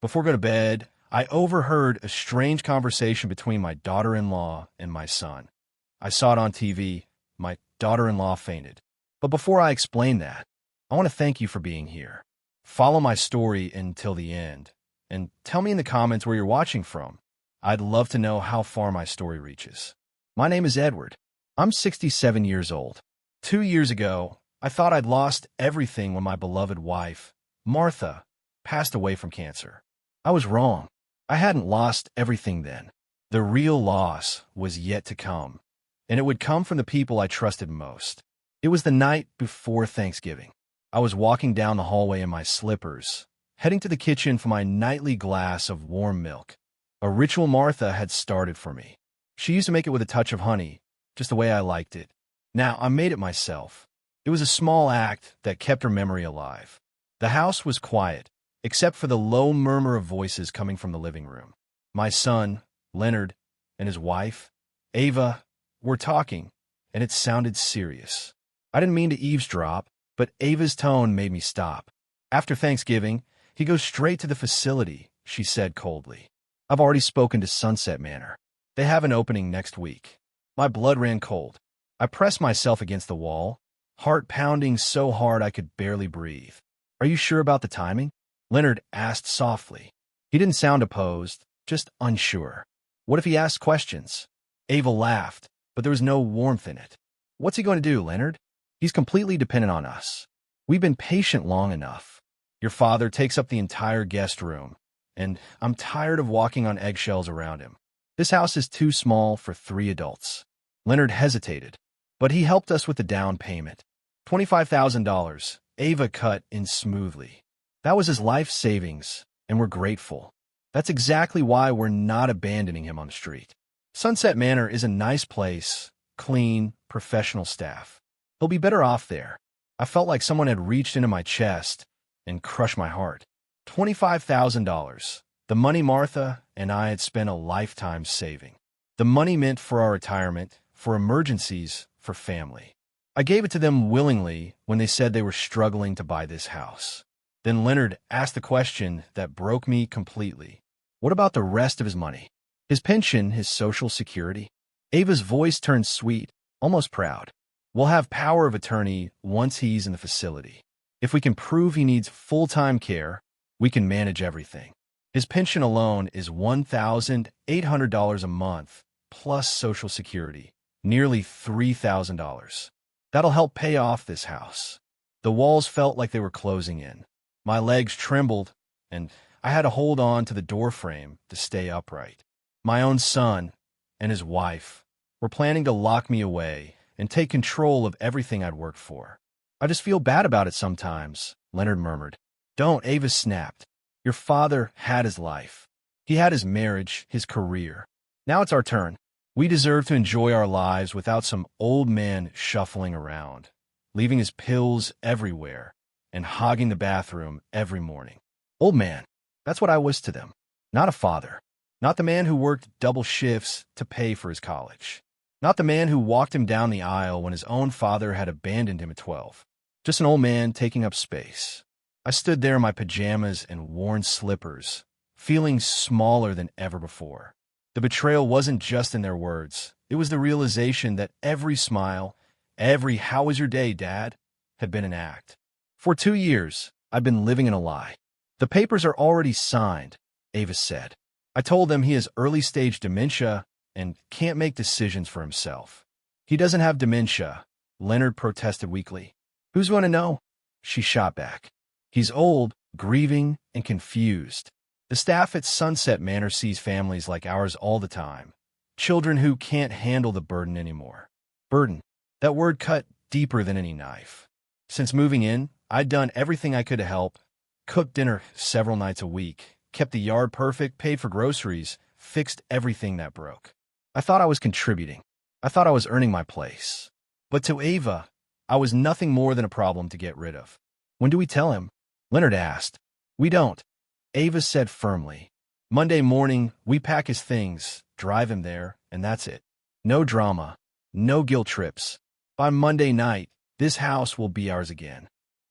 Before going to bed, I overheard a strange conversation between my daughter-in-law and my son. I saw it on TV. My daughter-in-law fainted. But before I explain that, I want to thank you for being here. Follow my story until the end, and tell me in the comments where you're watching from. I'd love to know how far my story reaches. My name is Edward. I'm 67 years old. 2 years ago, I thought I'd lost everything when my beloved wife, Martha, passed away from cancer. I was wrong. I hadn't lost everything then. The real loss was yet to come, and it would come from the people I trusted most. It was the night before Thanksgiving. I was walking down the hallway in my slippers, heading to the kitchen for my nightly glass of warm milk. A ritual Martha had started for me. She used to make it with a touch of honey, just the way I liked it. Now I made it myself. It was a small act that kept her memory alive. The house was quiet, except for the low murmur of voices coming from the living room. My son, Leonard, and his wife, Ava, were talking, and it sounded serious. I didn't mean to eavesdrop, but Ava's tone made me stop. After Thanksgiving, he goes straight to the facility, she said coldly. I've already spoken to Sunset Manor. They have an opening next week. My blood ran cold. I pressed myself against the wall, heart pounding so hard I could barely breathe. Are you sure about the timing? Leonard asked softly. He didn't sound opposed, just unsure. What if he asked questions? Ava laughed, but there was no warmth in it. What's he going to do, Leonard? He's completely dependent on us. We've been patient long enough. Your father takes up the entire guest room, and I'm tired of walking on eggshells around him. This house is too small for 3 adults. Leonard hesitated, but he helped us with the down payment. $25,000, Ava cut in smoothly. That was his life savings, and we're grateful. That's exactly why we're not abandoning him on the street. Sunset Manor is a nice place, clean, professional staff. He'll be better off there. I felt like someone had reached into my chest and crushed my heart. $25,000, the money Martha and I had spent a lifetime saving. The money meant for our retirement, for emergencies, for family. I gave it to them willingly when they said they were struggling to buy this house. Then Leonard asked the question that broke me completely. What about the rest of his money? His pension, his social security? Ava's voice turned sweet, almost proud. We'll have power of attorney once he's in the facility. If we can prove he needs full-time care, we can manage everything. His pension alone is $1,800 a month, plus social security, nearly $3,000. That'll help pay off this house. The walls felt like they were closing in. My legs trembled, and I had to hold on to the doorframe to stay upright. My own son and his wife were planning to lock me away and take control of everything I'd worked for. I just feel bad about it sometimes, Leonard murmured. Don't, Ava snapped. Your father had his life. He had his marriage, his career. Now it's our turn. We deserve to enjoy our lives without some old man shuffling around, leaving his pills everywhere, and hogging the bathroom every morning. Old man, that's what I was to them. Not a father. Not the man who worked double shifts to pay for his college. Not the man who walked him down the aisle when his own father had abandoned him at 12. Just an old man taking up space. I stood there in my pajamas and worn slippers, feeling smaller than ever before. The betrayal wasn't just in their words. It was the realization that every smile, every "How was your day, Dad?" had been an act. For 2 years, I've been living in a lie. The papers are already signed, Ava said. I told them he has early-stage dementia and can't make decisions for himself. He doesn't have dementia, Leonard protested weakly. Who's going to know? She shot back. He's old, grieving, and confused. The staff at Sunset Manor sees families like ours all the time. Children who can't handle the burden anymore. Burden. That word cut deeper than any knife. Since moving in, I'd done everything I could to help. Cooked dinner several nights a week, kept the yard perfect, paid for groceries, fixed everything that broke. I thought I was contributing. I thought I was earning my place. But to Ava, I was nothing more than a problem to get rid of. When do we tell him? Leonard asked. We don't. Ava said firmly. Monday morning, we pack his things, drive him there, and that's it. No drama. No guilt trips. By Monday night, this house will be ours again.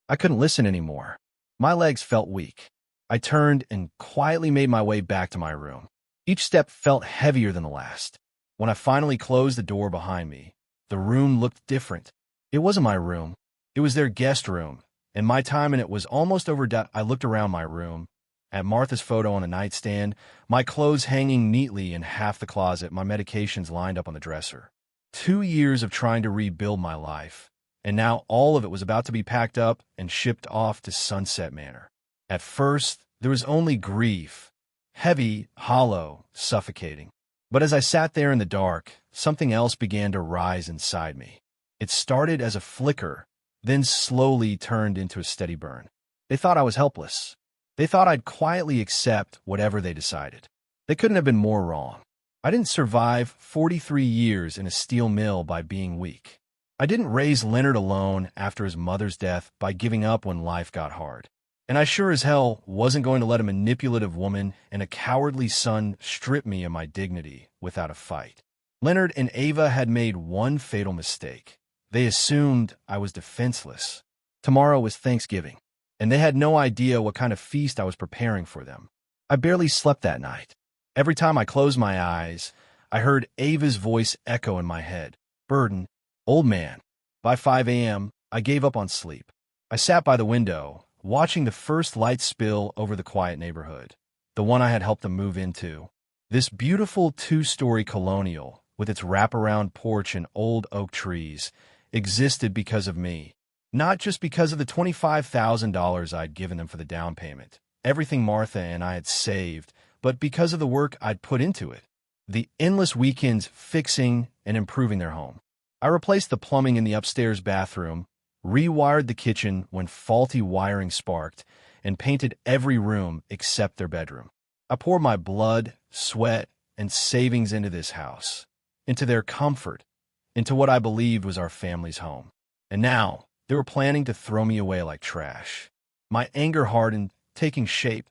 I couldn't listen anymore. My legs felt weak. I turned and quietly made my way back to my room. Each step felt heavier than the last. When I finally closed the door behind me, the room looked different. It wasn't my room. It was their guest room, and my time in it was almost over. I looked around my room, at Martha's photo on the nightstand, my clothes hanging neatly in half the closet, my medications lined up on the dresser. 2 years of trying to rebuild my life, and now all of it was about to be packed up and shipped off to Sunset Manor. At first, there was only grief, heavy, hollow, suffocating. But as I sat there in the dark, something else began to rise inside me. It started as a flicker, then slowly turned into a steady burn. They thought I was helpless. They thought I'd quietly accept whatever they decided. They couldn't have been more wrong. I didn't survive 43 years in a steel mill by being weak. I didn't raise Leonard alone after his mother's death by giving up when life got hard. And I sure as hell wasn't going to let a manipulative woman and a cowardly son strip me of my dignity without a fight. Leonard and Ava had made one fatal mistake. They assumed I was defenseless. Tomorrow was Thanksgiving, and they had no idea what kind of feast I was preparing for them. I barely slept that night. Every time I closed my eyes, I heard Ava's voice echo in my head. Burden, old man. By 5 a.m., I gave up on sleep. I sat by the window, watching the first light spill over the quiet neighborhood, the one I had helped them move into. This beautiful 2-story colonial, with its wraparound porch and old oak trees, existed because of me. Not just because of the $25,000 I'd given them for the down payment, everything Martha and I had saved, but because of the work I'd put into it. The endless weekends fixing and improving their home. I replaced the plumbing in the upstairs bathroom, rewired the kitchen when faulty wiring sparked, and painted every room except their bedroom. I poured my blood, sweat, and savings into this house, into their comfort, into what I believed was our family's home. And now, they were planning to throw me away like trash. My anger hardened, taking shape,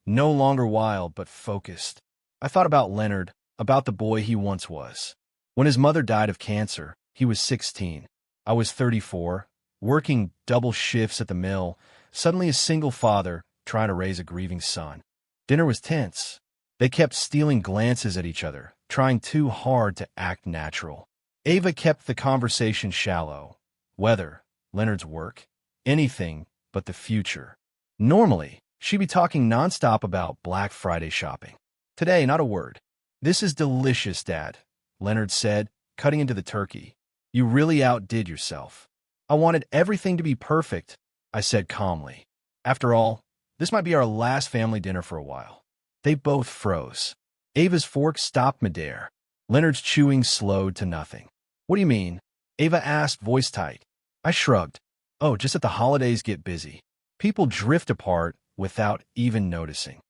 no longer wild but focused. I thought about Leonard, about the boy he once was. When his mother died of cancer, he was 16. I was 34, working double shifts at the mill, suddenly a single father trying to raise a grieving son. Dinner was tense. They kept stealing glances at each other, trying too hard to act natural. Ava kept the conversation shallow. Weather, Leonard's work, anything but the future. Normally, she'd be talking nonstop about Black Friday shopping. Today, not a word. "This is delicious, Dad," Leonard said, cutting into the turkey. "You really outdid yourself." "I wanted everything to be perfect," I said calmly. "After all, this might be our last family dinner for a while." They both froze. Ava's fork stopped midair. Leonard's chewing slowed to nothing. "What do you mean?" Ava asked, voice tight. I shrugged. "Oh, just that the holidays get busy. People drift apart without even noticing."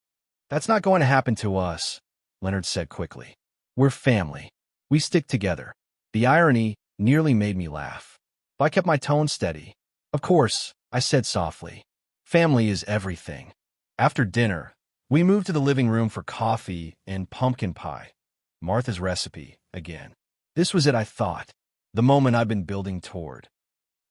"That's not going to happen to us," Leonard said quickly. "We're family. We stick together." The irony nearly made me laugh. But I kept my tone steady. "Of course," I said softly. "Family is everything." After dinner, we moved to the living room for coffee and pumpkin pie. Martha's recipe, again. This was it, I thought. The moment I've been building toward.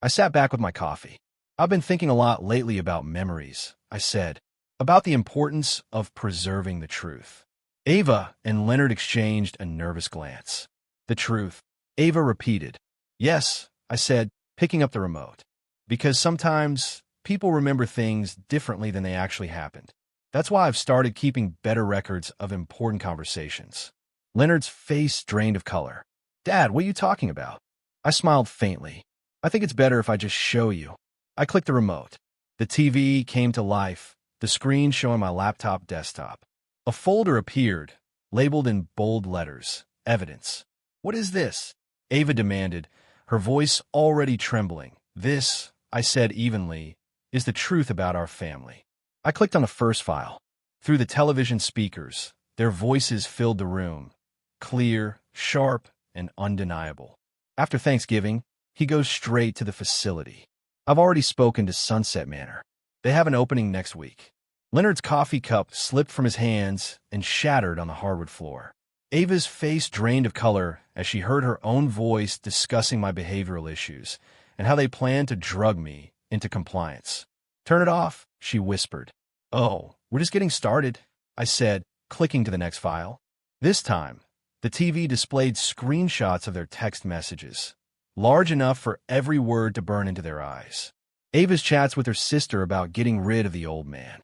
I sat back with my coffee. "I've been thinking a lot lately about memories," I said, "about the importance of preserving the truth." Ava and Leonard exchanged a nervous glance. "The truth," Ava repeated. "Yes," I said, picking up the remote. "Because sometimes people remember things differently than they actually happened. That's why I've started keeping better records of important conversations." Leonard's face drained of color. "Dad, what are you talking about?" I smiled faintly. "I think it's better if I just show you." I clicked the remote. The TV came to life, the screen showing my laptop desktop. A folder appeared, labeled in bold letters, "Evidence." "What is this?" Ava demanded, her voice already trembling. "This," I said evenly, "is the truth about our family." I clicked on the first file. Through the television speakers, their voices filled the room, clear, sharp, and undeniable. "After Thanksgiving, he goes straight to the facility. I've already spoken to Sunset Manor. They have an opening next week." Leonard's coffee cup slipped from his hands and shattered on the hardwood floor. Ava's face drained of color as she heard her own voice discussing my behavioral issues and how they planned to drug me into compliance. "Turn it off," she whispered. "Oh," We're just getting started, I said, clicking to the next file. This time, the TV displayed screenshots of their text messages, large enough for every word to burn into their eyes. Ava's chats with her sister about getting rid of the old man.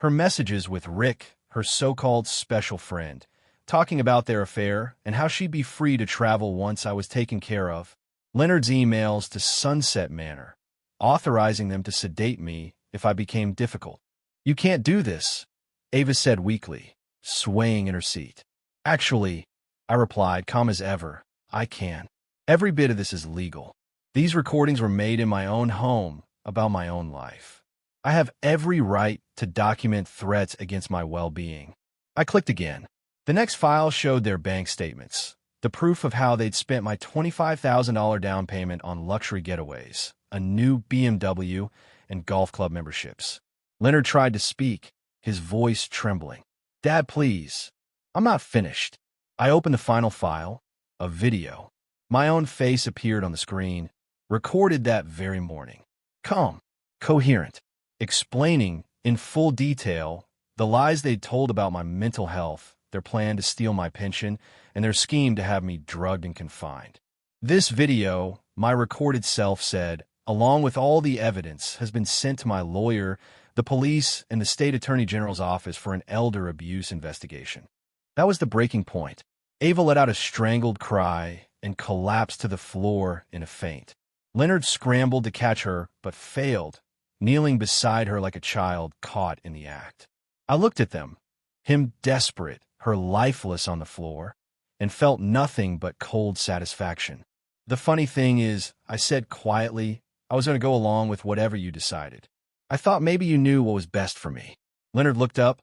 Her messages with Rick, her so-called special friend, talking about their affair and how she'd be free to travel once I was taken care of. Leonard's emails to Sunset Manor, authorizing them to sedate me if I became difficult. You can't do this, Ava said weakly, swaying in her seat. Actually, I replied, calm as ever, I can. Every bit of this is legal. These recordings were made in my own home about my own life. I have every right to document threats against my well-being. I clicked again. The next file showed their bank statements, the proof of how they'd spent my $25,000 down payment on luxury getaways, a new BMW, and golf club memberships. Leonard tried to speak, his voice trembling. Dad, please. I'm not finished. I opened the final file, a video. My own face appeared on the screen, recorded that very morning. Calm, coherent, explaining in full detail the lies they'd told about my mental health, their plan to steal my pension, and their scheme to have me drugged and confined. This video, my recorded self said, along with all the evidence, has been sent to my lawyer, the police, and the state attorney general's office for an elder abuse investigation. That was the breaking point. Ava let out a strangled cry and collapsed to the floor in a faint. Leonard scrambled to catch her, but failed, kneeling beside her like a child caught in the act. I looked at them, him desperate, her lifeless on the floor, and felt nothing but cold satisfaction. The funny thing is, I said quietly, I was going to go along with whatever you decided. I thought maybe you knew what was best for me. Leonard looked up,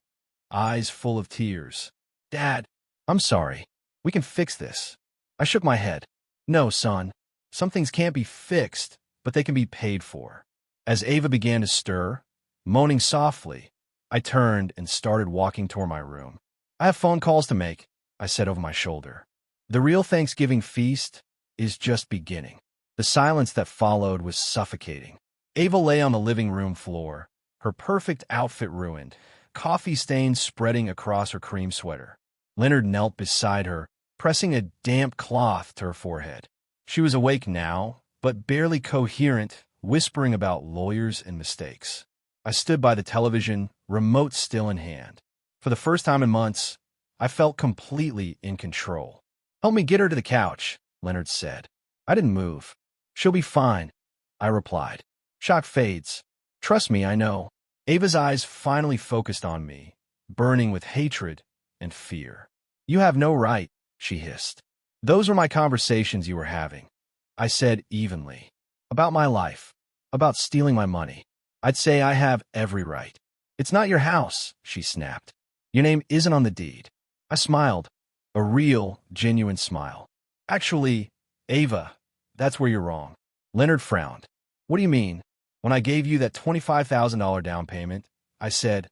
eyes full of tears. Dad, I'm sorry. We can fix this. I shook my head. No, son. Some things can't be fixed, but they can be paid for. As Ava began to stir, moaning softly, I turned and started walking toward my room. I have phone calls to make, I said over my shoulder. The real Thanksgiving feast is just beginning. The silence that followed was suffocating. Ava lay on the living room floor, her perfect outfit ruined, coffee stains spreading across her cream sweater. Leonard knelt beside her, pressing a damp cloth to her forehead. She was awake now, but barely coherent, whispering about lawyers and mistakes. I stood by the television, remote still in hand. For the first time in months, I felt completely in control. Help me get her to the couch, Leonard said. I didn't move. She'll be fine, I replied. Shock fades. Trust me, I know. Ava's eyes finally focused on me, burning with hatred and fear. You have no right, she hissed. Those were my conversations you were having, I said evenly. About my life, about stealing my money. I'd say I have every right. It's not your house, she snapped. Your name isn't on the deed. I smiled, a real, genuine smile. Actually, Ava, that's where you're wrong. Leonard frowned. What do you mean? When I gave you that $25,000 down payment, I said,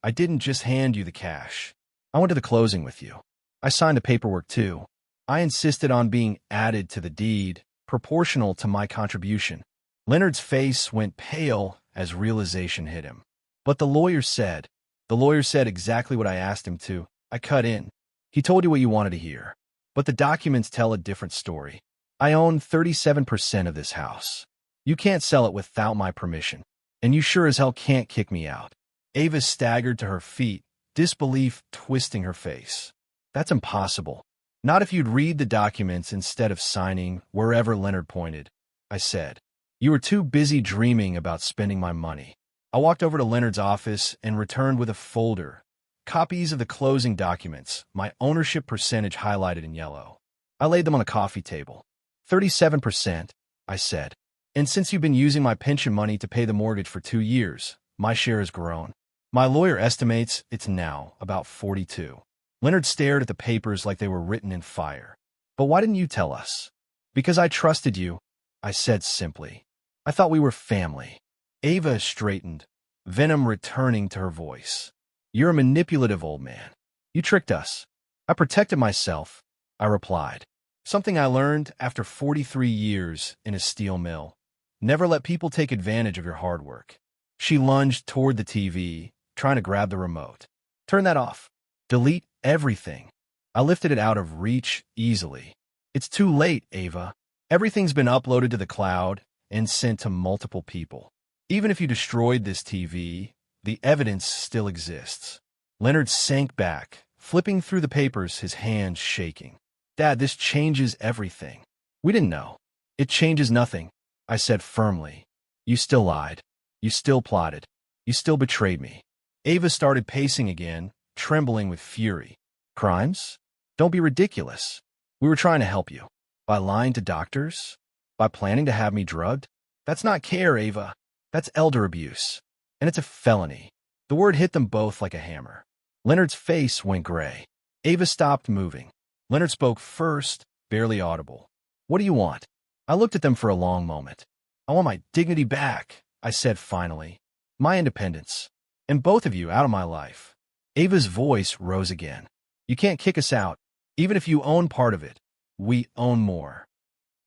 I didn't just hand you the cash. I went to the closing with you. I signed the paperwork too. I insisted on being added to the deed, proportional to my contribution. Leonard's face went pale as realization hit him. But the lawyer said exactly what I asked him to. I cut in. He told you what you wanted to hear. But the documents tell a different story. I own 37% of this house. You can't sell it without my permission. And you sure as hell can't kick me out. Ava staggered to her feet, disbelief twisting her face. That's impossible. Not if you'd read the documents instead of signing wherever Leonard pointed, I said. You were too busy dreaming about spending my money. I walked over to Leonard's office and returned with a folder, copies of the closing documents, my ownership percentage highlighted in yellow. I laid them on the coffee table. 37%, I said. And since you've been using my pension money to pay the mortgage for 2 years, my share has grown. My lawyer estimates it's now about 42. Leonard stared at the papers like they were written in fire. But why didn't you tell us? Because I trusted you, I said simply. I thought we were family. Ava straightened, venom returning to her voice. You're a manipulative old man. You tricked us. I protected myself, I replied. Something I learned after 43 years in a steel mill. Never let people take advantage of your hard work. She lunged toward the TV, trying to grab the remote. Turn that off. Delete everything. I lifted it out of reach easily. It's too late, Ava. Everything's been uploaded to the cloud and sent to multiple people. Even if you destroyed this TV, the evidence still exists. Leonard sank back, flipping through the papers, his hands shaking. Dad, this changes everything. We didn't know. It changes nothing, I said firmly. You still lied. You still plotted. You still betrayed me. Ava started pacing again, trembling with fury. Crimes? Don't be ridiculous. We were trying to help you. By lying to doctors? By planning to have me drugged? That's not care, Ava. That's elder abuse. And it's a felony. The word hit them both like a hammer. Leonard's face went gray. Ava stopped moving. Leonard spoke first, barely audible. What do you want? I looked at them for a long moment. I want my dignity back, I said finally. My independence. And both of you out of my life. Ava's voice rose again. You can't kick us out. Even if you own part of it, we own more.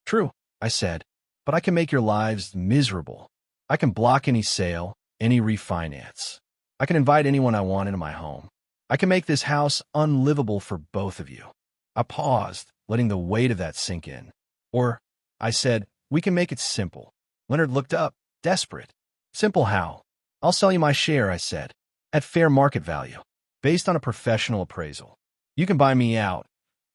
True, I said, but I can make your lives miserable. I can block any sale, any refinance. I can invite anyone I want into my home. I can make this house unlivable for both of you. I paused, letting the weight of that sink in. Or, I said, we can make it simple. Leonard looked up, desperate. Simple how? I'll sell you my share, I said, at fair market value, based on a professional appraisal. You can buy me out,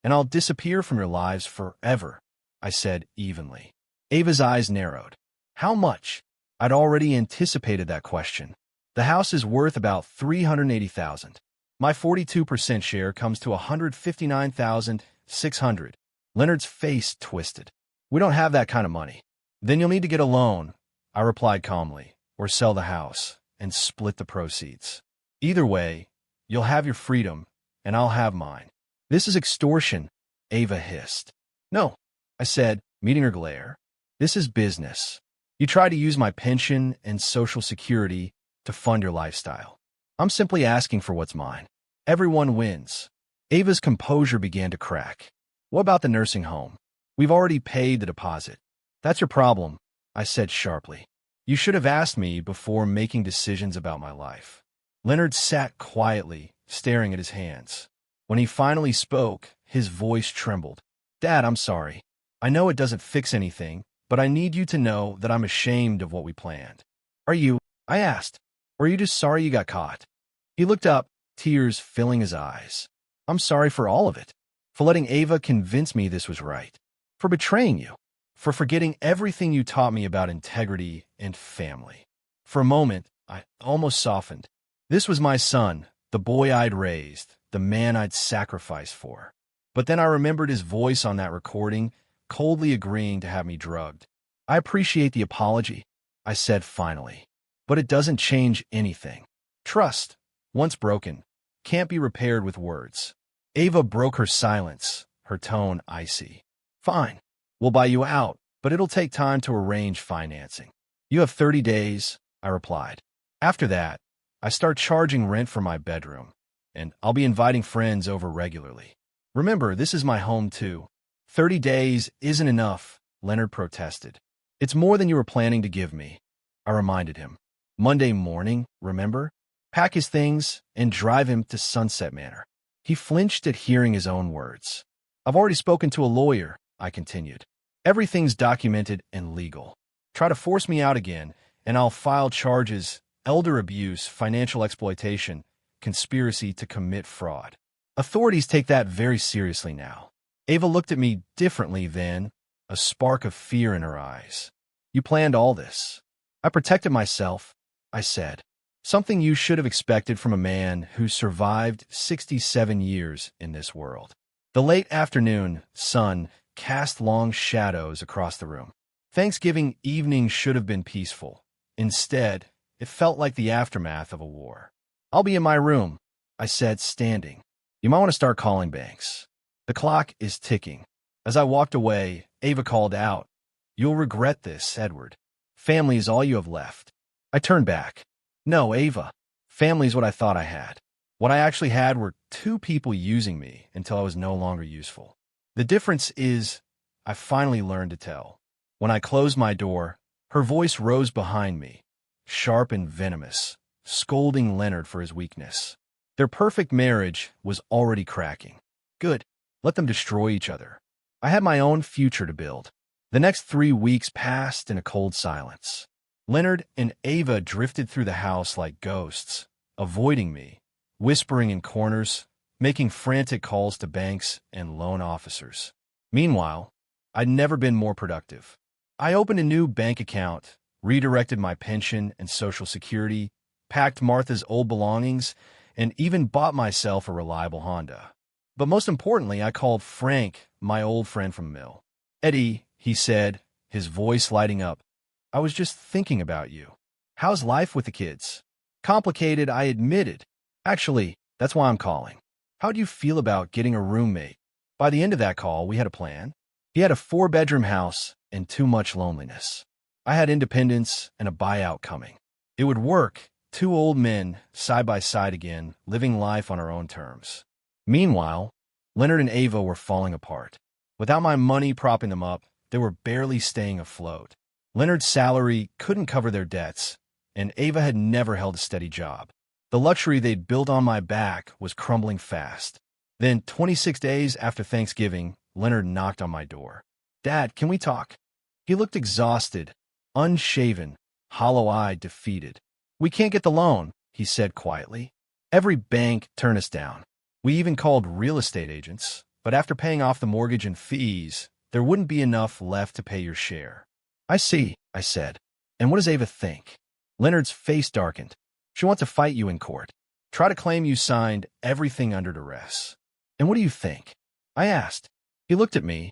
and I'll disappear from your lives forever, I said evenly. Ava's eyes narrowed. How much? I'd already anticipated that question. The house is worth about $380,000. My 42% share comes to $159,600. Leonard's face twisted. We don't have that kind of money. Then you'll need to get a loan, I replied calmly, or sell the house and split the proceeds. Either way, you'll have your freedom, and I'll have mine. This is extortion, Ava hissed. No, I said, meeting her glare. This is business. You try to use my pension and Social Security to fund your lifestyle. I'm simply asking for what's mine. Everyone wins. Ava's composure began to crack. What about the nursing home? We've already paid the deposit. That's your problem, I said sharply. You should have asked me before making decisions about my life. Leonard sat quietly, staring at his hands. When he finally spoke, his voice trembled. Dad, I'm sorry. I know it doesn't fix anything, but I need you to know that I'm ashamed of what we planned. Are you? I asked. Or are you just sorry you got caught? He looked up, tears filling his eyes. I'm sorry for all of it. For letting Ava convince me this was right. For betraying you. For forgetting everything you taught me about integrity and family. For a moment, I almost softened. This was my son, the boy I'd raised, the man I'd sacrificed for. But then I remembered his voice on that recording, coldly agreeing to have me drugged. I appreciate the apology, I said finally. But it doesn't change anything. Trust, once broken, can't be repaired with words. Ava broke her silence, her tone icy. Fine, we'll buy you out, but it'll take time to arrange financing. You have 30 days, I replied. After that, I start charging rent for my bedroom, and I'll be inviting friends over regularly. Remember, this is my home too. 30 days isn't enough, Leonard protested. It's more than you were planning to give me, I reminded him. Monday morning, remember? Pack his things and drive him to Sunset Manor. He flinched at hearing his own words. I've already spoken to a lawyer, I continued. Everything's documented and legal. Try to force me out again, and I'll file charges, elder abuse, financial exploitation, conspiracy to commit fraud. Authorities take that very seriously now. Ava looked at me differently then, a spark of fear in her eyes. You planned all this. I protected myself, I said. Something you should have expected from a man who survived 67 years in this world. The late afternoon sun cast long shadows across the room. Thanksgiving evening should have been peaceful. Instead, it felt like the aftermath of a war. I'll be in my room, I said, standing. You might want to start calling banks. The clock is ticking. As I walked away, Ava called out, You'll regret this, Edward. Family is all you have left. I turned back. No, Ava. Family is what I thought I had. What I actually had were two people using me until I was no longer useful. The difference is, I finally learned to tell. When I closed my door, her voice rose behind me, sharp and venomous, scolding Leonard for his weakness. Their perfect marriage was already cracking. Good. Let them destroy each other. I had my own future to build. The next 3 weeks passed in a cold silence. Leonard and Ava drifted through the house like ghosts, avoiding me, whispering in corners, making frantic calls to banks and loan officers. Meanwhile, I'd never been more productive. I opened a new bank account, redirected my pension and Social Security, packed Martha's old belongings, and even bought myself a reliable Honda. But most importantly, I called Frank, my old friend from Mill. "Eddie," he said, his voice lighting up, "I was just thinking about you. How's life with the kids?" "Complicated," I admitted. "Actually, that's why I'm calling. How do you feel about getting a roommate?" By the end of that call, we had a plan. He had a 4-bedroom house and too much loneliness. I had independence and a buyout coming. It would work, 2 old men, side by side again, living life on our own terms. Meanwhile, Leonard and Ava were falling apart. Without my money propping them up, they were barely staying afloat. Leonard's salary couldn't cover their debts, and Ava had never held a steady job. The luxury they'd built on my back was crumbling fast. Then, 26 days after Thanksgiving, Leonard knocked on my door. "Dad, can we talk?" He looked exhausted, unshaven, hollow-eyed, defeated. "We can't get the loan," he said quietly. "Every bank turned us down. We even called real estate agents, but after paying off the mortgage and fees, there wouldn't be enough left to pay your share." "I see," I said. "And what does Ava think?" Leonard's face darkened. "She wants to fight you in court. Try to claim you signed everything under duress." "And what do you think?" I asked. He looked at me,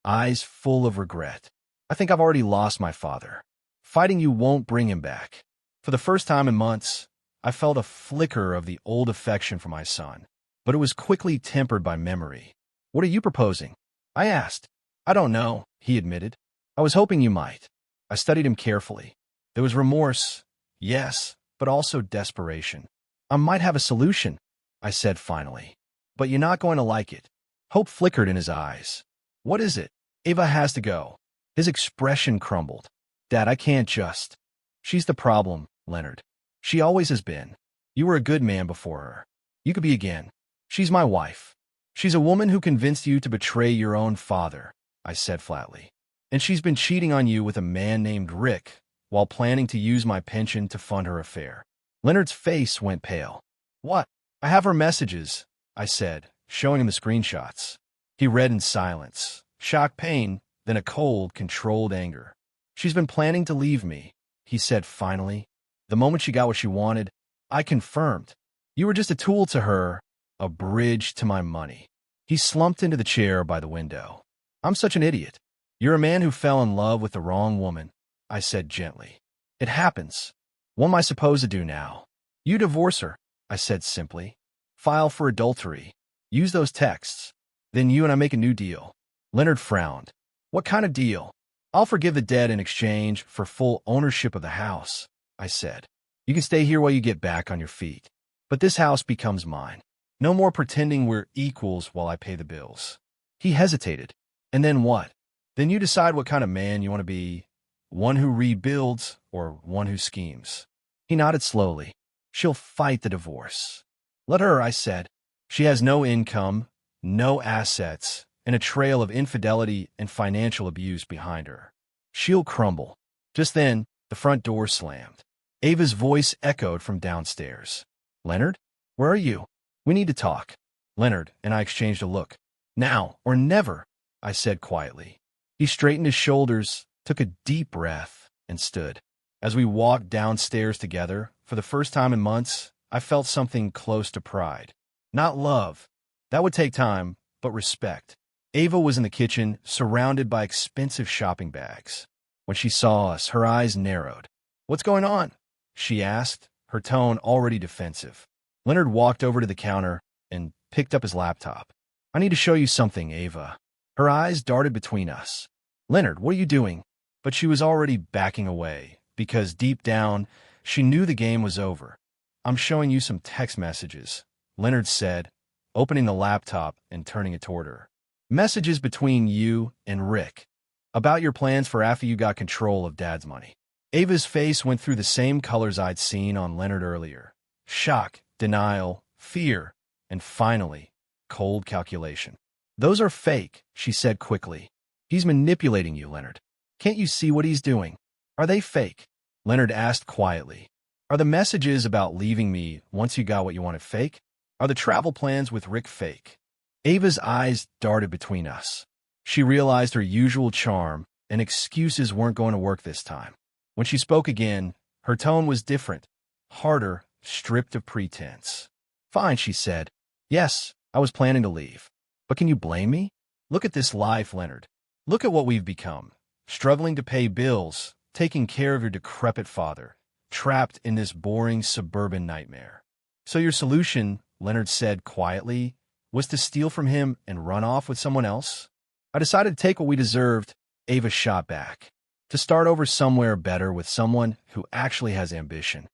eyes full of regret. "I think I've already lost my father. Fighting you won't bring him back." For the first time in months, I felt a flicker of the old affection for my son, but it was quickly tempered by memory. "What are you proposing?" I asked. "I don't know," he admitted. "I was hoping you might." I studied him carefully. There was remorse, yes, but also desperation. "I might have a solution," I said finally. "But you're not going to like it." Hope flickered in his eyes. "What is it?" "Ava has to go." His expression crumbled. "Dad, I can't just." "She's the problem, Leonard. She always has been. You were a good man before her. You could be again. She's my wife. She's a woman who convinced you to betray your own father," I said flatly. "And she's been cheating on you with a man named Rick while planning to use my pension to fund her affair." Leonard's face went pale. "What?" "I have her messages," I said, showing him the screenshots. He read in silence, shock, pain, then a cold, controlled anger. "She's been planning to leave me," he said finally. "The moment she got what she wanted, I confirmed. You were just a tool to her, a bridge to my money." He slumped into the chair by the window. "I'm such an idiot." "You're a man who fell in love with the wrong woman," I said gently. "It happens. What am I supposed to do now?" "You divorce her," I said simply. "File for adultery. Use those texts. Then you and I make a new deal." Leonard frowned. "What kind of deal?" "I'll forgive the debt in exchange for full ownership of the house," I said. "You can stay here while you get back on your feet. But this house becomes mine. No more pretending we're equals while I pay the bills." He hesitated. "And then what?" "Then you decide what kind of man you want to be, one who rebuilds or one who schemes." He nodded slowly. "She'll fight the divorce." "Let her," I said. "She has no income, no assets, and a trail of infidelity and financial abuse behind her. She'll crumble." Just then, the front door slammed. Ava's voice echoed from downstairs. "Leonard, where are you? We need to talk." Leonard and I exchanged a look. "Now or never," I said quietly. He straightened his shoulders, took a deep breath, and stood. As we walked downstairs together, for the first time in months, I felt something close to pride. Not love. That would take time, but respect. Ava was in the kitchen, surrounded by expensive shopping bags. When she saw us, her eyes narrowed. "What's going on?" she asked, her tone already defensive. Leonard walked over to the counter and picked up his laptop. "I need to show you something, Ava." Her eyes darted between us. "Leonard, what are you doing?" But she was already backing away, because deep down, she knew the game was over. "I'm showing you some text messages," Leonard said, opening the laptop and turning it toward her. "Messages between you and Rick, about your plans for after you got control of Dad's money." Ava's face went through the same colors I'd seen on Leonard earlier. Shock, denial, fear, and finally, cold calculation. "Those are fake," she said quickly. "He's manipulating you, Leonard. Can't you see what he's doing?" "Are they fake?" Leonard asked quietly. "Are the messages about leaving me once you got what you wanted fake? Are the travel plans with Rick fake?" Ava's eyes darted between us. She realized her usual charm and excuses weren't going to work this time. When she spoke again, her tone was different, harder, stripped of pretense. "Fine," she said. "Yes, I was planning to leave. But can you blame me? Look at this life, Leonard. Look at what we've become. Struggling to pay bills, taking care of your decrepit father, trapped in this boring suburban nightmare." "So your solution," Leonard said quietly, "was to steal from him and run off with someone else?" "I decided to take what we deserved," Ava shot back. "To start over somewhere better with someone who actually has ambition."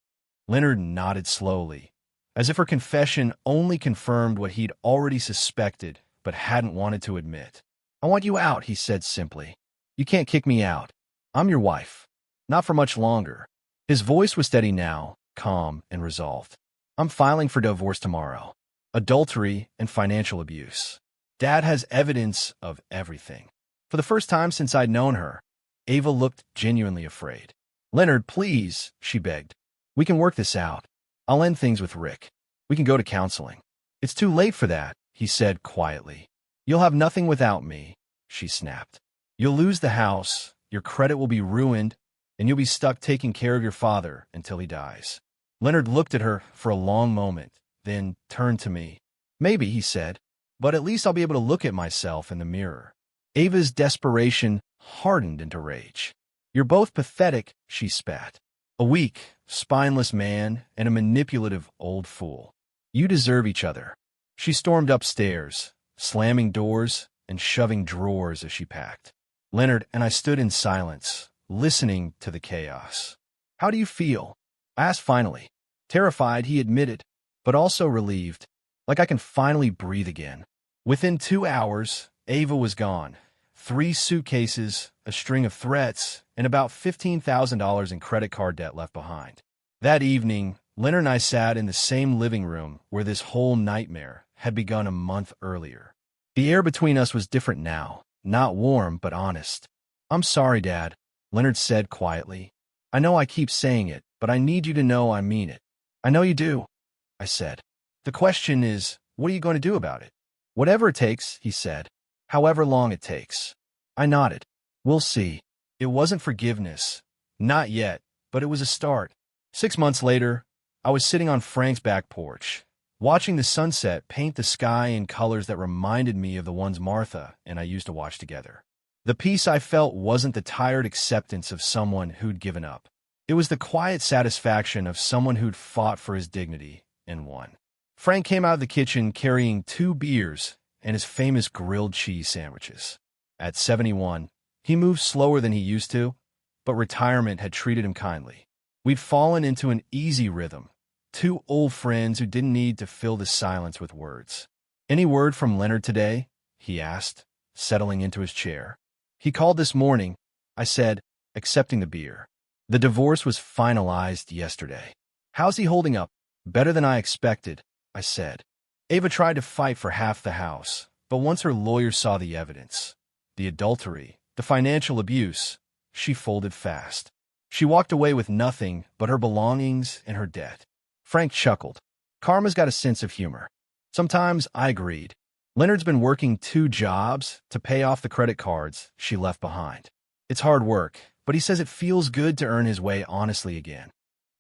Leonard nodded slowly, as if her confession only confirmed what he'd already suspected but hadn't wanted to admit. "I want you out," he said simply. "You can't kick me out. I'm your wife. Not for much longer." His voice was steady now, calm and resolved. "I'm filing for divorce tomorrow. Adultery and financial abuse. Dad has evidence of everything." For the first time since I'd known her, Ava looked genuinely afraid. "Leonard, please," she begged. "We can work this out. I'll end things with Rick. We can go to counseling." "It's too late for that," he said quietly. "You'll have nothing without me," she snapped. "You'll lose the house, your credit will be ruined, and you'll be stuck taking care of your father until he dies." Leonard looked at her for a long moment, then turned to me. "Maybe," he said, "but at least I'll be able to look at myself in the mirror." Ava's desperation hardened into rage. "You're both pathetic," she spat. "A weak, spineless man and a manipulative old fool. You deserve each other." She stormed upstairs, slamming doors and shoving drawers as she packed. Leonard and I stood in silence, listening to the chaos. "How do you feel?" I asked finally. Terrified, he admitted, but also relieved, like I can finally breathe again. Within 2 hours, Ava was gone. 3 suitcases, a string of threats, and about $15,000 in credit card debt left behind. That evening, Leonard and I sat in the same living room where this whole nightmare had begun a month earlier. The air between us was different now, not warm but honest. "I'm sorry, Dad," Leonard said quietly. "I know I keep saying it, but I need you to know I mean it." "I know you do," I said. "The question is, what are you going to do about it?" "Whatever it takes," he said. "However long it takes." I nodded. "We'll see." It wasn't forgiveness. Not yet, but it was a start. 6 months later, I was sitting on Frank's back porch, watching the sunset paint the sky in colors that reminded me of the ones Martha and I used to watch together. The peace I felt wasn't the tired acceptance of someone who'd given up. It was the quiet satisfaction of someone who'd fought for his dignity and won. Frank came out of the kitchen carrying 2 beers and his famous grilled cheese sandwiches. At 71, he moved slower than he used to, but retirement had treated him kindly. We'd fallen into an easy rhythm, 2 old friends who didn't need to fill the silence with words. "Any word from Leonard today?" he asked, settling into his chair. "He called this morning," I said, accepting the beer. "The divorce was finalized yesterday." "How's he holding up?" "Better than I expected," I said. Ava tried to fight for half the house, but once her lawyer saw the evidence, the adultery, the financial abuse, she folded fast. She walked away with nothing but her belongings and her debt. Frank chuckled. "Karma's got a sense of humor." Sometimes I agreed. Leonard's been working 2 jobs to pay off the credit cards she left behind. It's hard work, but he says it feels good to earn his way honestly again.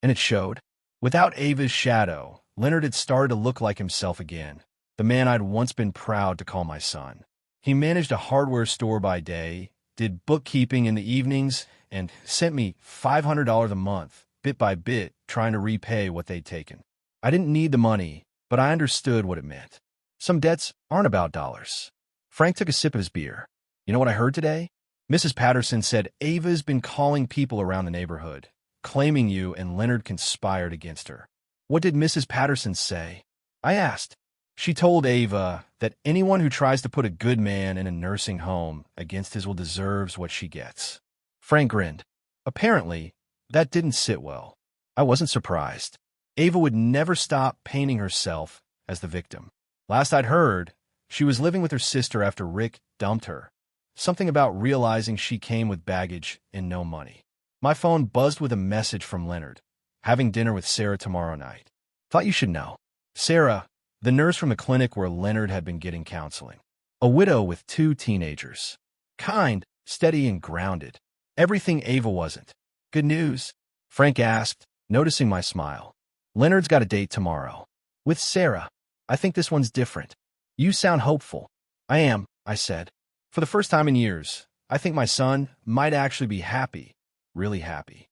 And it showed. Without Ava's shadow, Leonard had started to look like himself again, the man I'd once been proud to call my son. He managed a hardware store by day, did bookkeeping in the evenings, and sent me $500 a month, bit by bit, trying to repay what they'd taken. I didn't need the money, but I understood what it meant. Some debts aren't about dollars. Frank took a sip of his beer. "You know what I heard today?" Mrs. Patterson said Ava's been calling people around the neighborhood, claiming you and Leonard conspired against her. "What did Mrs. Patterson say?" I asked. "She told Ava that anyone who tries to put a good man in a nursing home against his will deserves what she gets." Frank grinned. Apparently, That didn't sit well. I wasn't surprised. Ava would never stop painting herself as the victim. Last I'd heard, she was living with her sister after Rick dumped her. Something about realizing she came with baggage and no money. My phone buzzed with a message from Leonard. Having dinner with Sarah tomorrow night. Thought you should know. Sarah, the nurse from the clinic where Leonard had been getting counseling. A widow with 2 teenagers. Kind, steady, and grounded. Everything Ava wasn't. Good news? Frank asked, noticing my smile. Leonard's got a date tomorrow. With Sarah. I think this one's different. You sound hopeful. I am, I said. For the first time in years, I think my son might actually be happy. Really happy.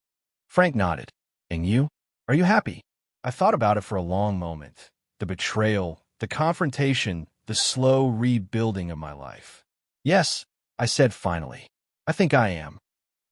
Frank nodded. And you? Are you happy? I thought about it for a long moment. The betrayal, the confrontation, the slow rebuilding of my life. Yes, I said finally. I think I am.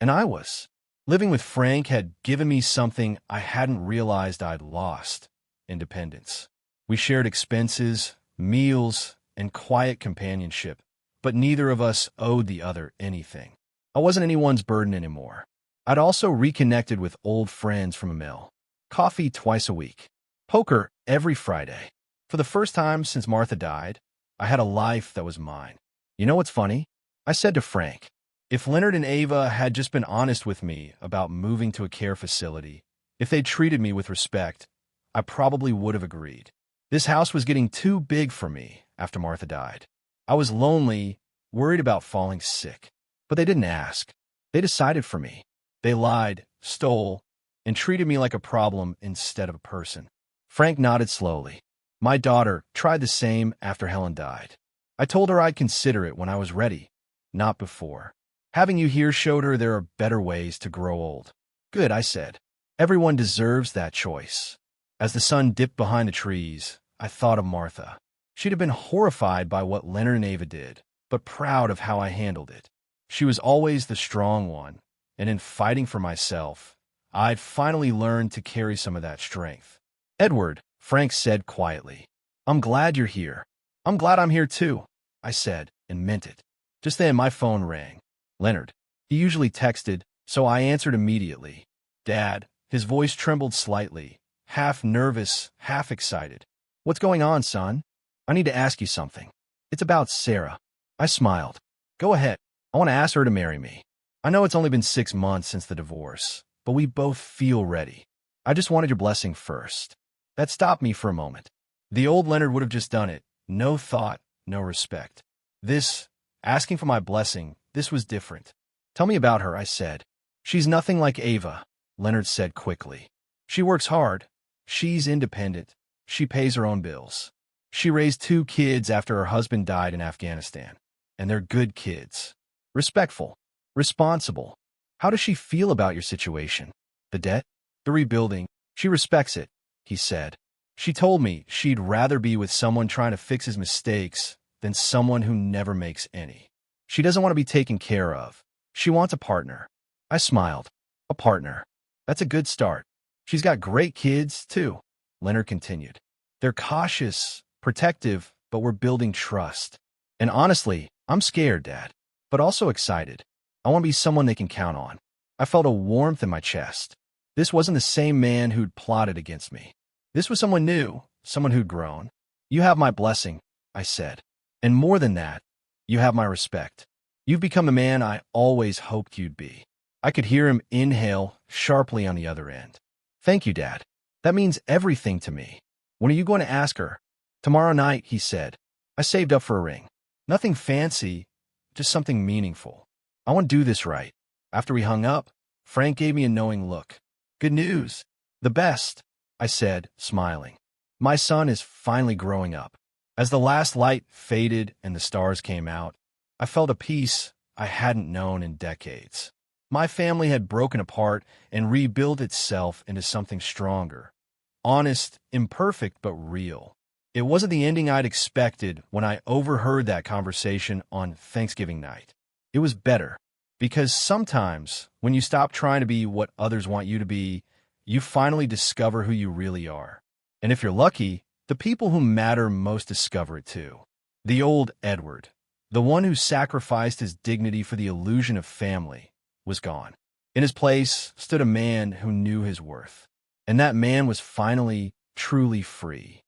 And I was. Living with Frank had given me something I hadn't realized I'd lost. Independence. We shared expenses, meals, and quiet companionship, but neither of us owed the other anything. I wasn't anyone's burden anymore. I'd also reconnected with old friends from a mill. Coffee twice a week. Poker every Friday. For the first time since Martha died, I had a life that was mine. You know what's funny? I said to Frank, if Leonard and Ava had just been honest with me about moving to a care facility, if they'd treated me with respect, I probably would have agreed. This house was getting too big for me after Martha died. I was lonely, worried about falling sick. But they didn't ask. They decided for me. They lied, stole, and treated me like a problem instead of a person. Frank nodded slowly. My daughter tried the same after Helen died. I told her I'd consider it when I was ready, not before. Having you here showed her there are better ways to grow old. Good, I said. Everyone deserves that choice. As the sun dipped behind the trees, I thought of Martha. She'd have been horrified by what Leonard and Ava did, but proud of how I handled it. She was always the strong one, and in fighting for myself, I'd finally learned to carry some of that strength. Edward, Frank said quietly, I'm glad you're here. I'm glad I'm here too, I said, and meant it. Just then my phone rang. Leonard. He usually texted, so I answered immediately. Dad. His voice trembled slightly, half nervous, half excited. What's going on, son? I need to ask you something. It's about Sarah. I smiled. Go ahead. I want to ask her to marry me. I know it's only been 6 months since the divorce, but we both feel ready. I just wanted your blessing first. That stopped me for a moment. The old Leonard would have just done it. No thought, no respect. This, asking for my blessing, this was different. Tell me about her, I said. She's nothing like Ava, Leonard said quickly. She works hard. She's independent. She pays her own bills. She raised 2 kids after her husband died in Afghanistan. And they're good kids. Respectful. Responsible. How does she feel about your situation? The debt? The rebuilding? She respects it, he said. She told me she'd rather be with someone trying to fix his mistakes than someone who never makes any. She doesn't want to be taken care of. She wants a partner. I smiled. A partner. That's a good start. She's got great kids, too, Leonard continued. They're cautious, protective, but we're building trust. And honestly, I'm scared, Dad, but also excited. I want to be someone they can count on. I felt a warmth in my chest. This wasn't the same man who'd plotted against me. This was someone new, someone who'd grown. You have my blessing, I said. And more than that, you have my respect. You've become the man I always hoped you'd be. I could hear him inhale sharply on the other end. Thank you, Dad. That means everything to me. When are you going to ask her? Tomorrow night, he said. I saved up for a ring. Nothing fancy, just something meaningful. I want to do this right. After we hung up, Frank gave me a knowing look. Good news. The best, I said, smiling. My son is finally growing up. As the last light faded and the stars came out, I felt a peace I hadn't known in decades. My family had broken apart and rebuilt itself into something stronger. Honest, imperfect, but real. It wasn't the ending I'd expected when I overheard that conversation on Thanksgiving night. It was better, because sometimes when you stop trying to be what others want you to be, you finally discover who you really are. And if you're lucky, the people who matter most discover it too. The old Edward, the one who sacrificed his dignity for the illusion of family, was gone. In his place stood a man who knew his worth, and that man was finally truly free.